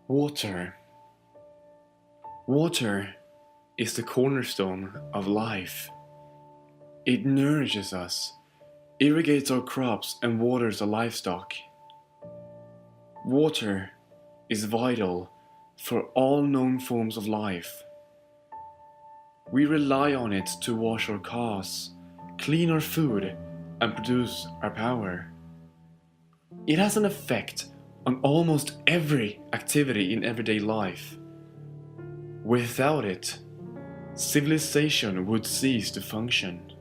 Water. Water is the cornerstone of life. It nourishes us, irrigates our crops, and waters our livestock. Water is vital for all known forms of life. We rely on it to wash our cars, clean our food, and produce our power. It has an effect on almost every activity in everyday life. Without it, civilization would cease to function.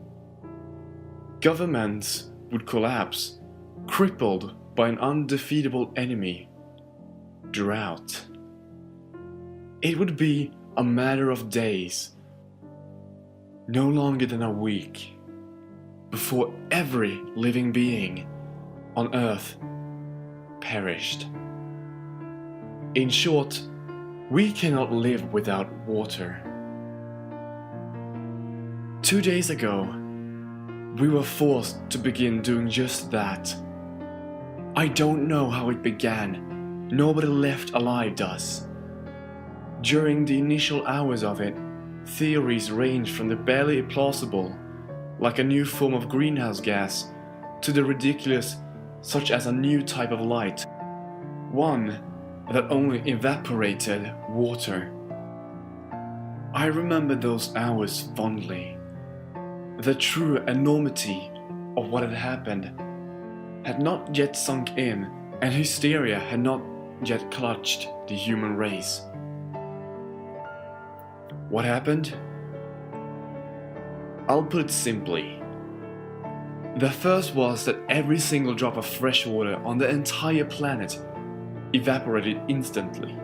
Governments would collapse, crippled by an undefeatable enemy, drought. It would be a matter of days, no longer than a week, before every living being on Earth perished. In short, we cannot live without water. 2 days ago, we were forced to begin doing just that. I don't know how it began. Nobody left alive does. During the initial hours of it, theories ranged from the barely plausible, like a new form of greenhouse gas, to the ridiculous, such as a new type of light, one that only evaporated water. I remember those hours fondly. The true enormity of what had happened had not yet sunk in, and hysteria had not yet clutched the human race. What happened? I'll put it simply. The first was that every single drop of fresh water on the entire planet evaporated instantly.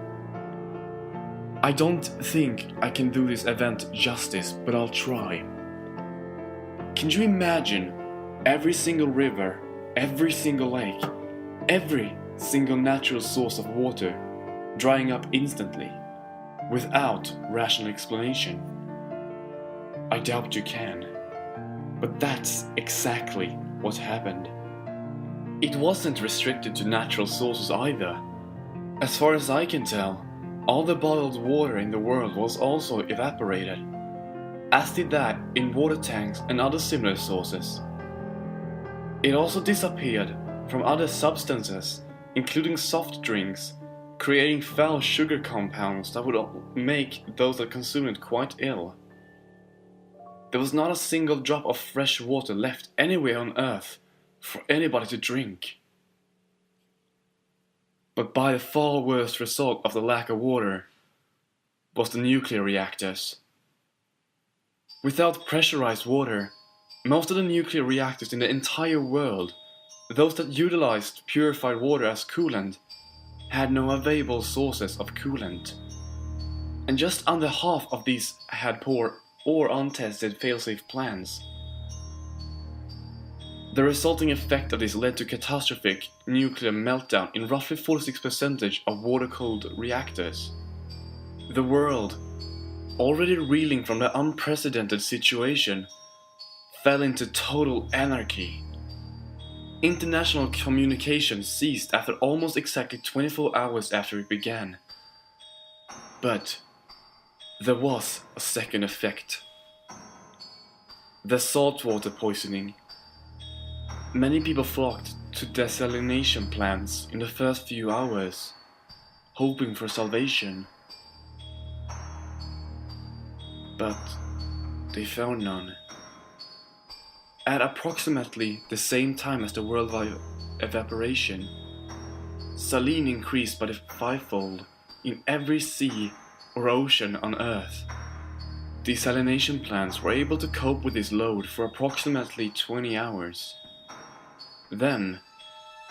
I don't think I can do this event justice, but I'll try. Can you imagine every single river, every single lake, every single natural source of water drying up instantly, without rational explanation? I doubt you can. But that's exactly what happened. It wasn't restricted to natural sources either. As far as I can tell, all the bottled water in the world was also evaporated, as did that in water tanks and other similar sources. It also disappeared from other substances, including soft drinks, creating foul sugar compounds that would make those that consume it quite ill. There was not a single drop of fresh water left anywhere on Earth for anybody to drink. But by the far worst result of the lack of water was the nuclear reactors. Without pressurized water, most of the nuclear reactors in the entire world, those that utilized purified water as coolant, had no available sources of coolant. And just under half of these had poor or untested failsafe plans. The resulting effect of this led to catastrophic nuclear meltdown in roughly 46% of water-cooled reactors. The world, already reeling from the unprecedented situation, fell into total anarchy. International communication ceased after almost exactly 24 hours after it began. But there was a second effect. The saltwater poisoning. Many people flocked to desalination plants in the first few hours, hoping for salvation. But they found none. At approximately the same time as the worldwide evaporation, saline increased by the fivefold in every sea or ocean on Earth. Desalination plants were able to cope with this load for approximately 20 hours. Then,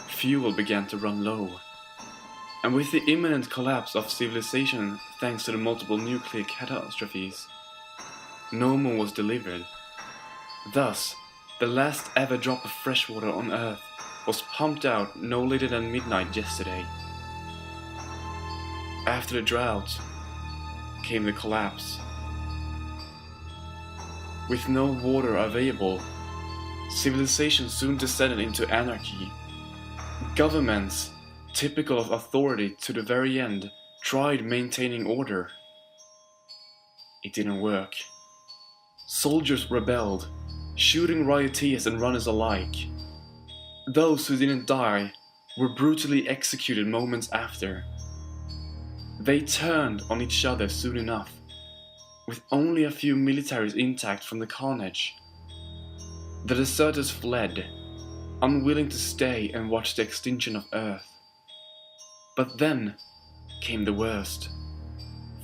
fuel began to run low, and with the imminent collapse of civilization thanks to the multiple nuclear catastrophes, no more was delivered. Thus, the last ever drop of fresh water on Earth was pumped out no later than midnight yesterday. After the drought came the collapse. With no water available, civilization soon descended into anarchy. Governments, typical of authority to the very end, tried maintaining order. It didn't work. Soldiers rebelled, shooting rioteers and runners alike. Those who didn't die were brutally executed moments after. They turned on each other soon enough, with only a few militaries intact from the carnage. The deserters fled, unwilling to stay and watch the extinction of Earth. But then came the worst,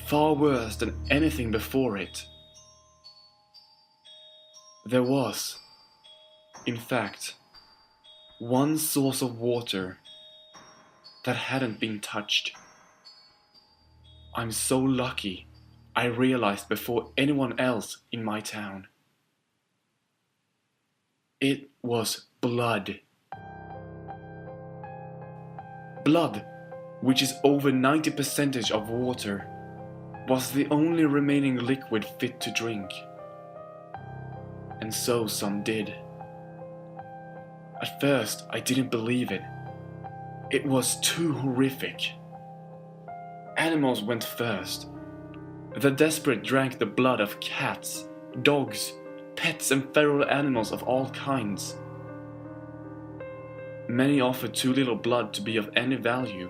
far worse than anything before it. There was, in fact, one source of water that hadn't been touched. I'm so lucky I realized before anyone else in my town. It was blood. Blood, which is over 90% of water, was the only remaining liquid fit to drink. And so some did. At first, I didn't believe it. It was too horrific. Animals went first. The desperate drank the blood of cats, dogs, pets and feral animals of all kinds. Many offered too little blood to be of any value.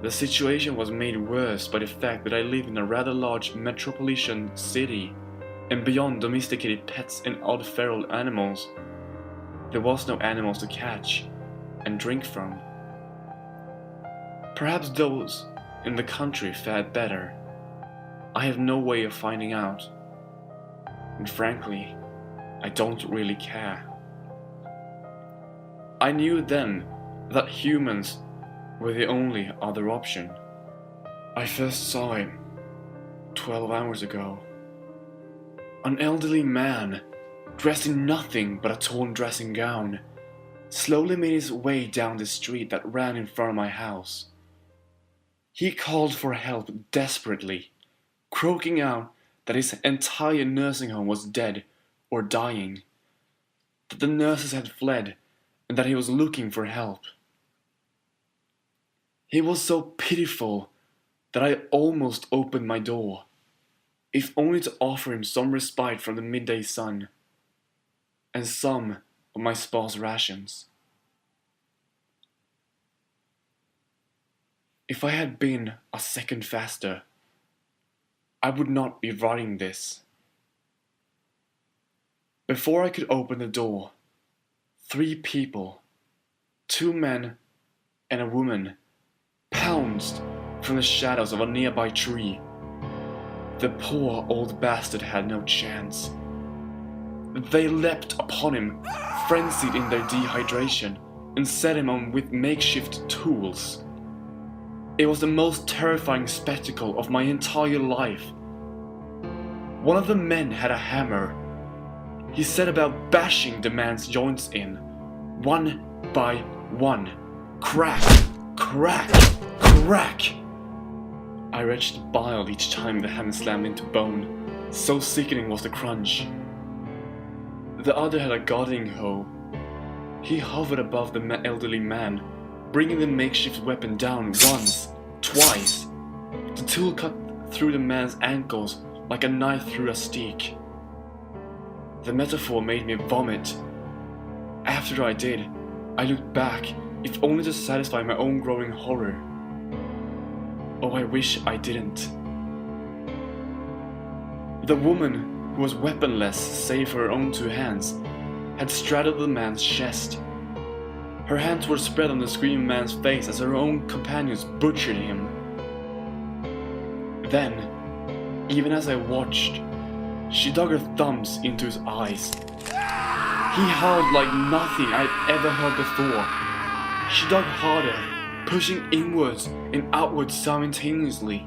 The situation was made worse by the fact that I live in a rather large metropolitan city, and beyond domesticated pets and odd feral animals, there was no animals to catch and drink from. Perhaps those in the country fared better. I have no way of finding out. And frankly, I don't really care. I knew then that humans were the only other option. I first saw him 12 hours ago. An elderly man, dressed in nothing but a torn dressing gown, slowly made his way down the street that ran in front of my house. He called for help desperately, croaking out that his entire nursing home was dead or dying, that the nurses had fled, and that he was looking for help. He was so pitiful that I almost opened my door, if only to offer him some respite from the midday sun, and some of my sparse rations. If I had been a second faster, I would not be writing this. Before I could open the door, 3 people, 2 men and a woman, pounced from the shadows of a nearby tree. The poor old bastard had no chance. They leapt upon him, frenzied in their dehydration, and set him on with makeshift tools. It was the most terrifying spectacle of my entire life. One of the men had a hammer. He set about bashing the man's joints in, one by one. Crack, crack, crack! I retched bile each time the hammer slammed into bone, so sickening was the crunch. The other had a gardening hoe. He hovered above the elderly man, bringing the makeshift weapon down once, twice. The tool cut through the man's ankles like a knife through a steak. The metaphor made me vomit. After I did, I looked back, if only to satisfy my own growing horror. Oh, I wish I didn't. The woman, who was weaponless save for her own 2 hands, had straddled the man's chest. Her hands were spread on the screaming man's face as her own companions butchered him. Then, even as I watched, she dug her thumbs into his eyes. He howled like nothing I'd ever heard before. She dug harder, pushing inwards and outwards simultaneously.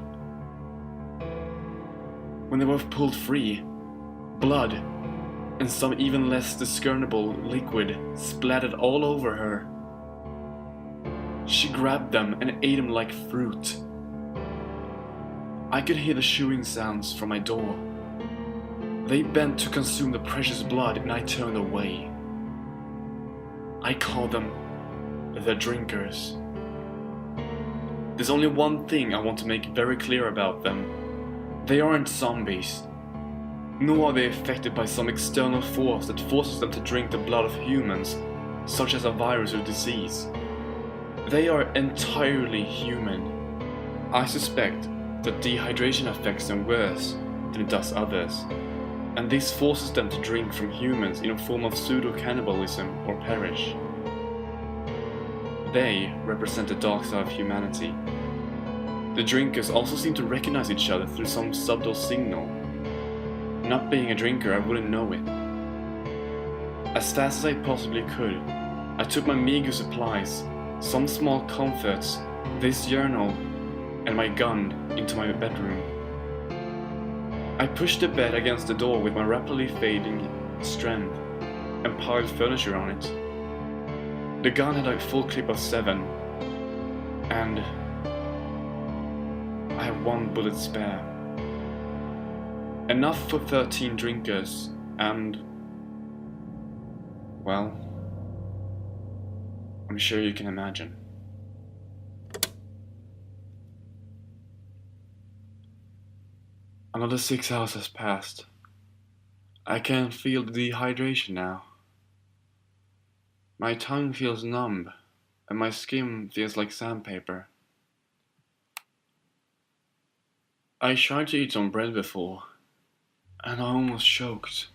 When they were pulled free, blood and some even less discernible liquid splattered all over her. She grabbed them and ate them like fruit. I could hear the chewing sounds from my door. They bent to consume the precious blood and I turned away. I called them the drinkers. There's only one thing I want to make very clear about them. They aren't zombies. Nor are they affected by some external force that forces them to drink the blood of humans, such as a virus or disease. They are entirely human. I suspect that dehydration affects them worse than it does others, and this forces them to drink from humans in a form of pseudo-cannibalism or perish. They represent the dark side of humanity. The drinkers also seem to recognize each other through some subtle signal. Not being a drinker, I wouldn't know it. As fast as I possibly could, I took my meager supplies, some small comforts, this journal, and my gun into my bedroom. I pushed the bed against the door with my rapidly fading strength and piled furniture on it. The gun had a full clip of 7, and I have 1 bullet spare. Enough for 13 drinkers, and, well, I'm sure you can imagine. Another 6 hours has passed. I can feel the dehydration now. My tongue feels numb, and my skin feels like sandpaper. I tried to eat some bread before, and I almost choked.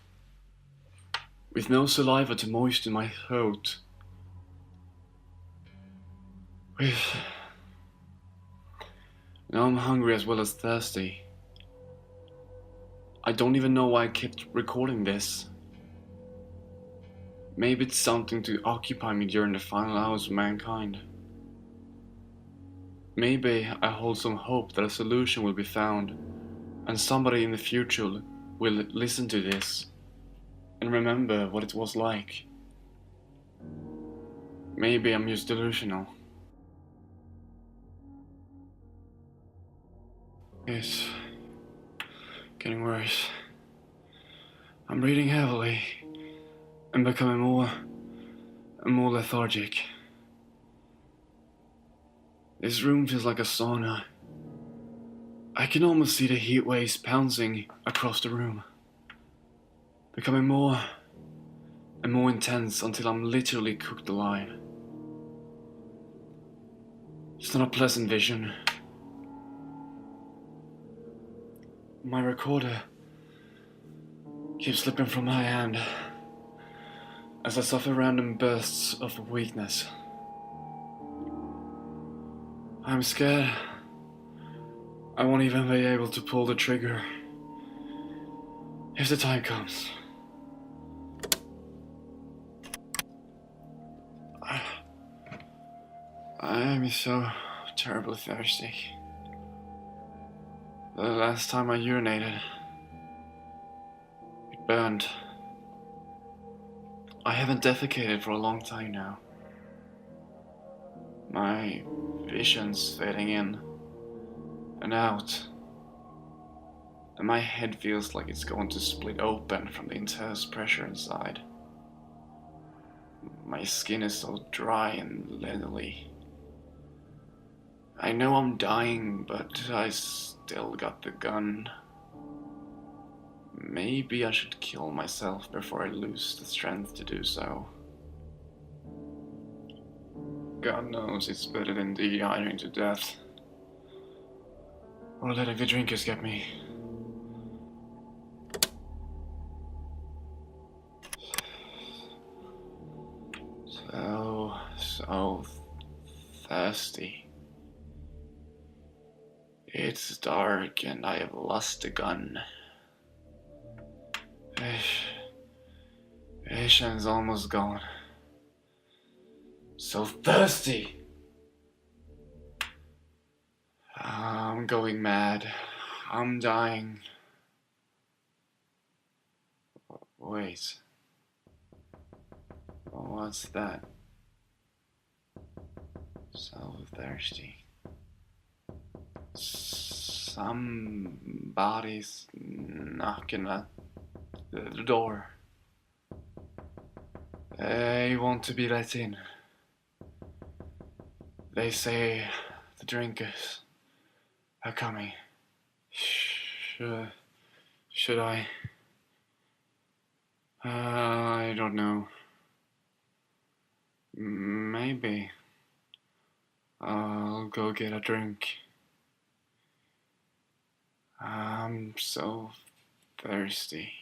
With no saliva to moisten my throat. Now I'm hungry as well as thirsty. I don't even know why I kept recording this. Maybe it's something to occupy me during the final hours of mankind. Maybe I hold some hope that a solution will be found, and somebody in the future will listen to this and remember what it was like. Maybe I'm just delusional. It's getting worse. I'm breathing heavily and becoming more and more lethargic. This room feels like a sauna. I can almost see the heat waves bouncing across the room, becoming more and more intense until I'm literally cooked alive. It's not a pleasant vision. My recorder keeps slipping from my hand as I suffer random bursts of weakness. I'm scared I won't even be able to pull the trigger if the time comes. I am so terribly thirsty. The last time I urinated, it burned. I haven't defecated for a long time now. My vision's fading in and out, and my head feels like it's going to split open from the intense pressure inside. My skin is so dry and leathery. I know I'm dying, but I still got the gun. Maybe I should kill myself before I lose the strength to do so. God knows it's better than dehydrating to death, or letting the drinkers get me. So thirsty. It's dark and I have lost the gun. Patience almost gone. So thirsty. I'm going mad. I'm dying. Wait. What's that? So thirsty. Somebody's knocking at the door. They want to be let in. They say the drinkers are coming. Should I? I don't know. Maybe I'll go get a drink. I'm so thirsty.